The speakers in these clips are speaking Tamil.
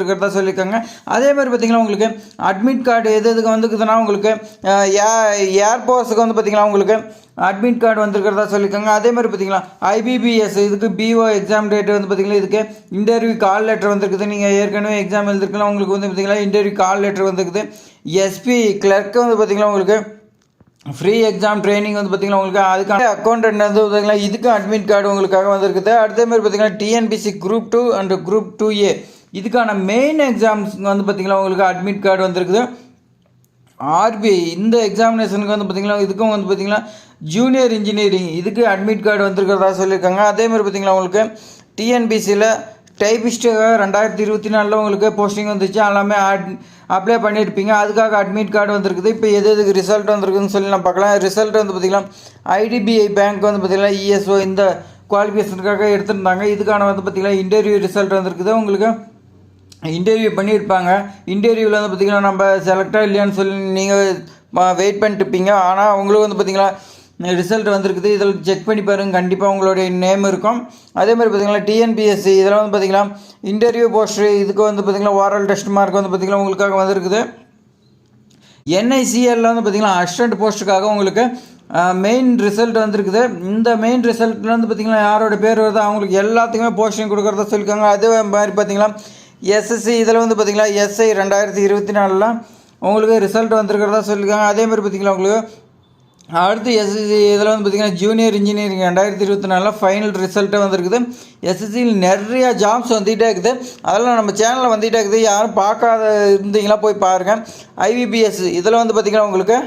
இருக்கிறதா சொல்லியிருக்காங்க. அதே மாதிரி பார்த்தீங்கன்னா உங்களுக்கு அட்மிட் கார்டு எதுக்கு வந்துக்குதுன்னா உங்களுக்கு ஏர்போர்ட்ஸுக்கு வந்து பார்த்தீங்கன்னா உங்களுக்கு அட்மிட் கார்டு வந்துருக்கிறதா சொல்லியிருக்காங்க. அதே மாதிரி பார்த்தீங்கன்னா ஐபிபிஎஸ் இதுக்கு பிஓ எக்ஸாம் டேட் வந்து பார்த்தீங்கன்னா இதுக்கு இன்டர்வியூ கால் லெட்டர் வந்துருக்குது. நீங்கள் ஏற்கனவே எக்ஸாம் எழுதிருக்கலாம், உங்களுக்கு வந்து பார்த்தீங்கன்னா இன்டர்வியூ கால் லெட்டர் வந்துருக்குது. எஸ்பி கிளர்க்கு வந்து பார்த்தீங்கன்னா உங்களுக்கு ஃப்ரீ எக்ஸாம் ட்ரைனிங் வந்து பார்த்தீங்கன்னா உங்களுக்கு அதுக்கான அக்கௌண்டன்ட் வந்து பார்த்தீங்கன்னா இதுக்கு அட்மிட் கார்டு உங்களுக்காக வந்துருக்குது. அடுத்த மாதிரி பார்த்தீங்கன்னா TNPSC group 2 and group 2A இதுக்கான மெயின் எக்ஸாம்ஸ் வந்து பார்த்தீங்கன்னா உங்களுக்கு அட்மிட் கார்டு வந்துருக்குது. ஆர்பிஐ இந்த எக்ஸாமினேஷனுக்கு வந்து பார்த்தீங்கன்னா இதுக்கும் வந்து பார்த்தீங்கன்னா ஜூனியர் இன்ஜினியரிங் இதுக்கு அட்மிட் கார்டு வந்துருக்கிறதா சொல்லியிருக்காங்க. அதே மாதிரி பார்த்தீங்கன்னா உங்களுக்கு டிஎன்பிசியில் டைபிஸ்ட்டுக்காக 2024 உங்களுக்கு போஸ்டிங் வந்துச்சு, எல்லாமே அப்ளை பண்ணியிருப்பீங்க, அதுக்காக அட்மிட் கார்டு வந்துருக்குது. இப்போ எதுக்கு ரிசல்ட் வந்துருக்குதுன்னு சொல்லி நான் பார்க்கலாம். ரிசல்ட் வந்து பார்த்திங்கன்னா ஐடிபிஐ பேங்க் வந்து பார்த்திங்கன்னா இஎஸ்ஓ இந்த குவாலிஃபிகேஷனுக்காக எடுத்திருந்தாங்க. இதுக்கான வந்து பார்த்திங்கன்னா இன்டர்வியூ ரிசல்ட் வந்துருக்குது. உங்களுக்கு இன்டர்வியூ பண்ணியிருப்பாங்க. இன்டர்வியூவில் வந்து பார்த்திங்கன்னா நம்ம செலக்டாக இல்லையான்னு சொல்லி நீங்கள் வெயிட் பண்ணிட்டுருப்பீங்க. ஆனால் உங்களுக்கு வந்து பார்த்திங்கன்னா ரிசல்ட் வந்துருக்குது. இதில் செக் பண்ணி பாருங்கள், கண்டிப்பாக உங்களுடைய நேம் இருக்கும். அதே மாதிரி பார்த்திங்கன்னா டிஎன்பிஎஸ்சி இதில் வந்து பார்த்திங்கன்னா இன்டர்வியூ போஸ்டர் இதுக்கு வந்து பார்த்திங்கன்னா ஓரல் டெஸ்ட் மார்க் வந்து பார்த்திங்கன்னா உங்களுக்காக வந்துருக்குது. என்ஐசிஎல்ல வந்து பார்த்திங்கன்னா அசிஸ்டன்ட் போஸ்ட்டுக்காக உங்களுக்கு மெயின் ரிசல்ட் வந்துருக்குது. இந்த மெயின் ரிசல்ட்டில் வந்து பார்த்திங்கன்னா யாரோட பேர் வருதோ அவங்களுக்கு எல்லாத்துக்குமே போஸ்டிங் கொடுக்குறதா சொல்லியிருக்காங்க. அதே மாதிரி பார்த்திங்கன்னா எஸ்எஸ்சி இதில் வந்து பார்த்திங்கன்னா எஸ்ஐ 2024 உங்களுக்கு ரிசல்ட் வந்துருக்கிறதா சொல்லியிருக்காங்க. அதே மாதிரி பார்த்திங்கன்னா உங்களுக்கு அடுத்து எஸ்எஸ்சி இதில் வந்து பார்த்திங்கன்னா ஜூனியர் இன்ஜினியரிங் 2024 ஃபைனல் ரிசல்ட்டே வந்துருக்குது. எஸ்எஸ்சியில் நிறையா ஜாப்ஸ் வந்துகிட்டே இருக்குது. அதெல்லாம் நம்ம சேனலில் வந்துகிட்டே இருக்குது. யாரும் பார்க்காத இருந்தீங்களா போய் பாருங்கள். ஐபிபிஎஸ் இதில் வந்து பார்த்திங்கன்னா உங்களுக்கு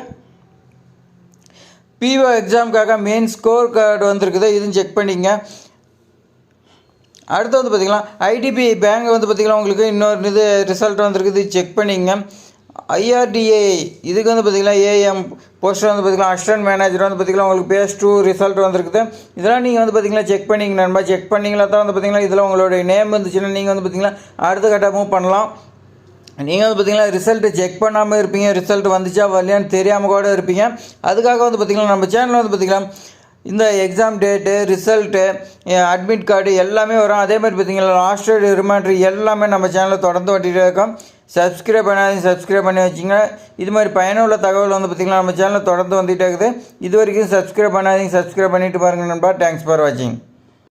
பிஓ எக்ஸாமுக்காக மெயின் ஸ்கோர் கார்டு வந்துருக்குது, இதுவும் செக் பண்ணிங்க. அடுத்து வந்து பார்த்திங்கன்னா ஐடிபிஐ பேங்க் வந்து பார்த்திங்கன்னா உங்களுக்கு இன்னொரு இது ரிசல்ட் வந்துருக்குது, செக் பண்ணிங்க. ஐஆர்டிஏ இதுக்கு வந்து பார்த்திங்கன்னா ஏஎம் போஸ்டர் வந்து பார்த்திங்கன்னா அசிஸ்டன்ட் மேனேஜர் வந்து பார்த்திங்கன்னா உங்களுக்கு பேஸ் 2 ரிசல்ட் வந்துருக்குது. இதெல்லாம் நீங்கள் வந்து பார்த்திங்கன்னா செக் பண்ணிங்க நண்பா. செக் பண்ணிங்களா தான் வந்து பார்த்திங்கன்னா இதில் உங்களுடைய நேம் வந்துச்சுன்னா நீங்கள் வந்து பார்த்திங்கன்னா அடுத்த கட்ட மூவ் பண்ணலாம். நீங்கள் வந்து பார்த்திங்கன்னா ரிசல்ட்டு செக் பண்ணாமல் இருப்பீங்க, ரிசல்ட் வந்துச்சா வரலையான்னு தெரியாமல் கூட இருப்பீங்க. அதுக்காக வந்து பார்த்திங்கன்னா நம்ம சேனலில் வந்து பார்த்திங்கன்னா இந்த exam date, result, admit card எல்லாமே வரும். அதே மாதிரி பார்த்திங்கன்னா லாஸ்ட் ரிமைண்டர் எல்லாமே நம்ம சேனலில் தொடர்ந்து வந்துகிட்டே இருக்கோம். சப்ஸ்கிரைப் பண்ணி வச்சுங்க. இது மாதிரி பயனுள்ள தகவல் வந்து பார்த்திங்கன்னா நம்ம சேனலில் தொடர்ந்து வந்துகிட்டே இருக்குது. இது வரைக்கும் சப்ஸ்கிரைப் பண்ணிட்டு பாருங்கள் நண்பா. தேங்க்ஸ் ஃபார் வாட்சிங்.